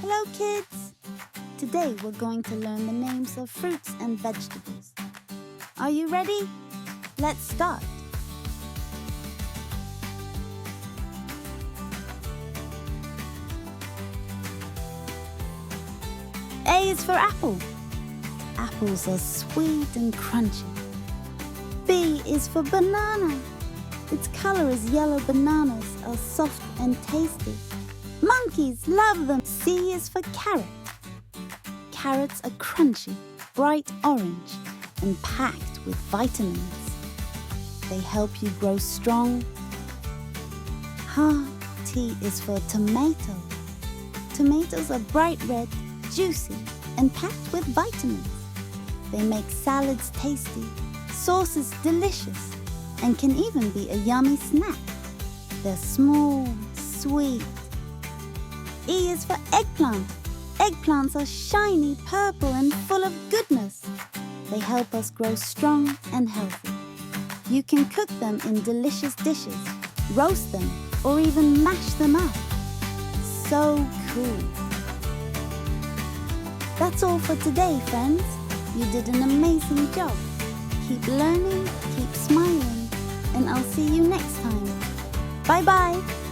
Hello kids! Today we're going to learn the names of fruits and vegetables. Are you ready? Let's start. A is for apple. Apples are sweet and crunchy. B is for banana. Its color as yellow bananas are soft and tasty. Monkeys love them. C is for carrot. Carrots are crunchy, bright orange, and packed with vitamins. They help you grow strong. T is for tomato. Tomatoes are bright red, juicy, and packed with vitamins. They make salads tasty, sauces delicious, and can even be a yummy snack. They're small, sweet. E is for eggplant. Eggplants are shiny, purple, and full of goodness. They help us grow strong and healthy. You can cook them in delicious dishes, roast them, or even mash them up. So cool. That's all for today, friends. You did an amazing job. Keep learning, keep smiling, and I'll see you next time. Bye-bye.